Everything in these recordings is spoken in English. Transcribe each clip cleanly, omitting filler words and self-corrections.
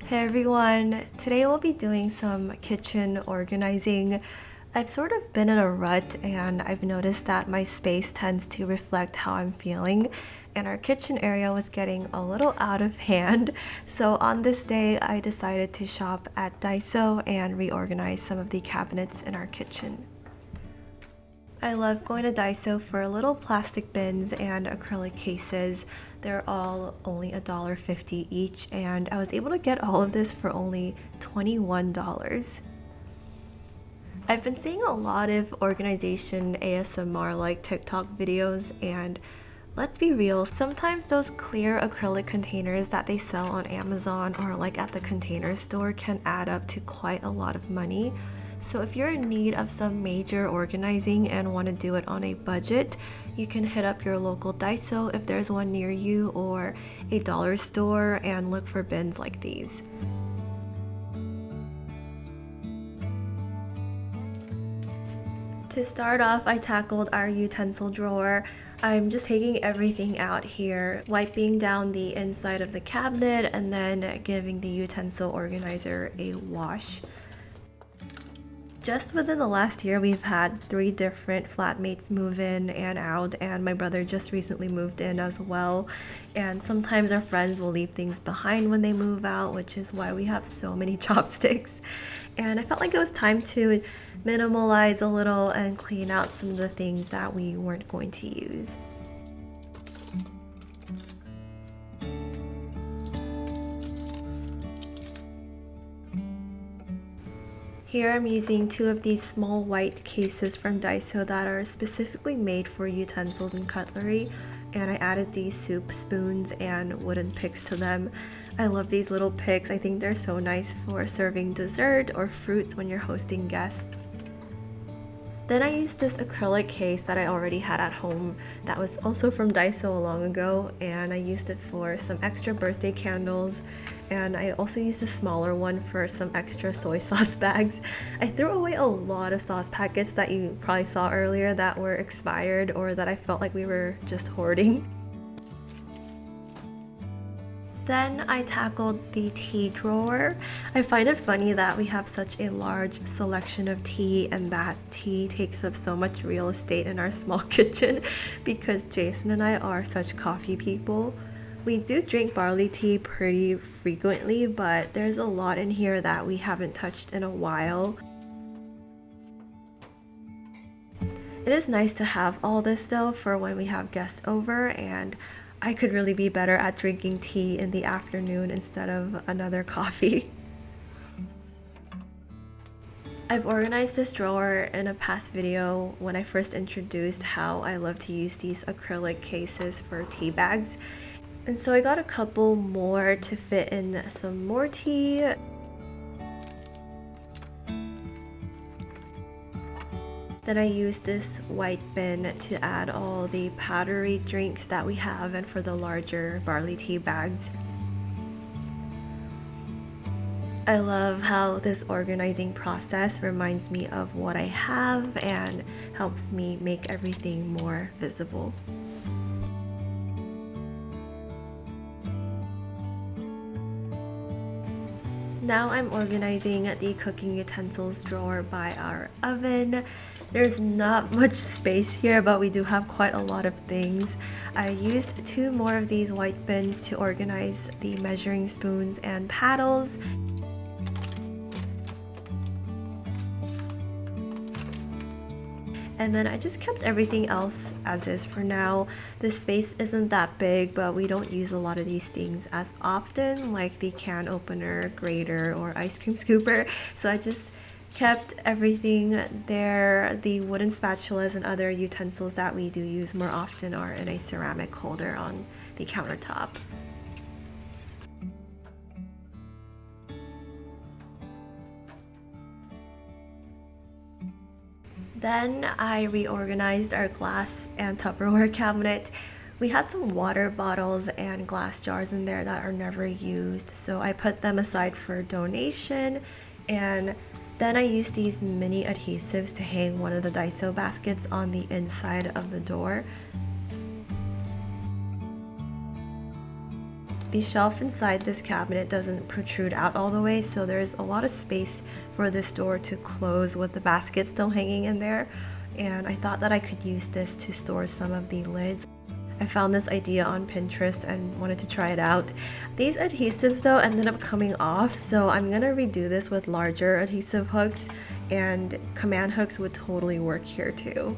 Hey everyone, today we'll be doing some kitchen organizing. I've sort of been in a rut and I've noticed that my space tends to reflect how I'm feeling, and our kitchen area was getting a little out of hand. So on this day, I decided to shop at Daiso and reorganize some of the cabinets in our kitchen. I love going to Daiso for little plastic bins and acrylic cases. They're all only $1.50 each, and I was able to get all of this for only $21. I've been seeing a lot of organization ASMR like TikTok videos, and let's be real, sometimes those clear acrylic containers that they sell on Amazon or like at the container store can add up to quite a lot of money. So if you're in need of some major organizing and want to do it on a budget, you can hit up your local Daiso if there's one near you, or a dollar store, and look for bins like these. To start off, I tackled our utensil drawer. I'm just taking everything out here, wiping down the inside of the cabinet, and then giving the utensil organizer a wash. Just within the last year, we've had 3 different flatmates move in and out, and my brother just recently moved in as well. And sometimes our friends will leave things behind when they move out, which is why we have so many chopsticks. And I felt like it was time to minimalize a little and clean out some of the things that we weren't going to use. Here I'm using 2 of these small white cases from Daiso that are specifically made for utensils and cutlery, and I added these soup spoons and wooden picks to them. I love these little picks. I think they're so nice for serving dessert or fruits when you're hosting guests. Then I used this acrylic case that I already had at home that was also from Daiso long ago, and I used it for some extra birthday candles, and I also used a smaller one for some extra soy sauce bags. I threw away a lot of sauce packets that you probably saw earlier that were expired or that I felt like we were just hoarding. Then I tackled the tea drawer. I find it funny that we have such a large selection of tea and that tea takes up so much real estate in our small kitchen because Jason and I are such coffee people. We do drink barley tea pretty frequently, but there's a lot in here that we haven't touched in a while. It is nice to have all this though for when we have guests over, and I could really be better at drinking tea in the afternoon instead of another coffee. I've organized this drawer in a past video when I first introduced how I love to use these acrylic cases for tea bags. And so I got a couple more to fit in some more tea. Then I used this white bin to add all the powdery drinks that we have and for the larger barley tea bags. I love how this organizing process reminds me of what I have and helps me make everything more visible. Now I'm organizing the cooking utensils drawer by our oven. There's not much space here, but we do have quite a lot of things. I used 2 more of these white bins to organize the measuring spoons and paddles. And then I just kept everything else as is for now. This space isn't that big, but we don't use a lot of these things as often, like the can opener, grater, or ice cream scooper. So I just kept everything there. The wooden spatulas and other utensils that we do use more often are in a ceramic holder on the countertop. Then I reorganized our glass and Tupperware cabinet. We had some water bottles and glass jars in there that are never used, so I put them aside for donation, and then I used these mini adhesives to hang one of the Daiso baskets on the inside of the door. The shelf inside this cabinet doesn't protrude out all the way, so there's a lot of space for this door to close with the basket still hanging in there. And I thought that I could use this to store some of the lids. I found this idea on Pinterest and wanted to try it out. These adhesives though ended up coming off, so I'm gonna redo this with larger adhesive hooks, and command hooks would totally work here too.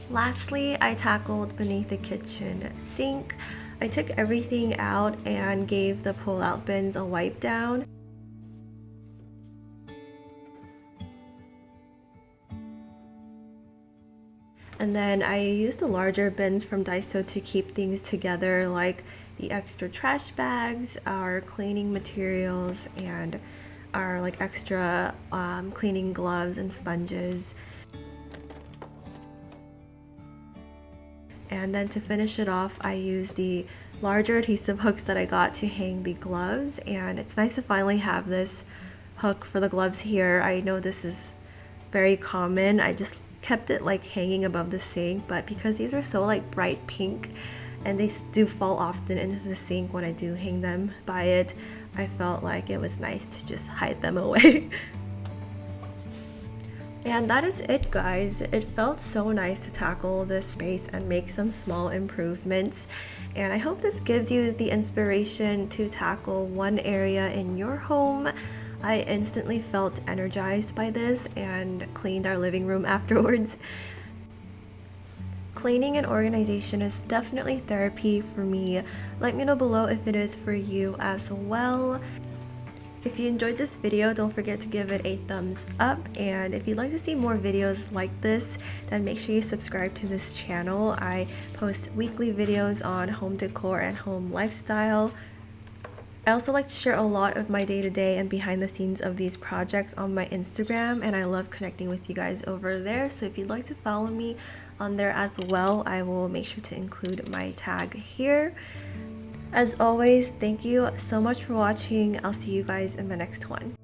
Lastly, I tackled beneath the kitchen sink. I took everything out and gave the pull-out bins a wipe down. And then I used the larger bins from Daiso to keep things together, like the extra trash bags, our cleaning materials, and our like extra cleaning gloves and sponges. And then to finish it off, I used the larger adhesive hooks that I got to hang the gloves, and it's nice to finally have this hook for the gloves here. I know this is very common. I just kept it like hanging above the sink, but because these are so like bright pink and they do fall often into the sink when I do hang them by it, I felt like it was nice to just hide them away. And that is it, guys. It felt so nice to tackle this space and make some small improvements. And I hope this gives you the inspiration to tackle one area in your home. I instantly felt energized by this and cleaned our living room afterwards. Cleaning and organization is definitely therapy for me. Let me know below if it is for you as well. If you enjoyed this video, don't forget to give it a thumbs up, and if you'd like to see more videos like this, then make sure you subscribe to this channel. I post weekly videos on home decor and home lifestyle. I also like to share a lot of my day-to-day and behind the scenes of these projects on my Instagram, and I love connecting with you guys over there. So if you'd like to follow me on there as well, I will make sure to include my tag here. As always, thank you so much for watching. I'll see you guys in the next one.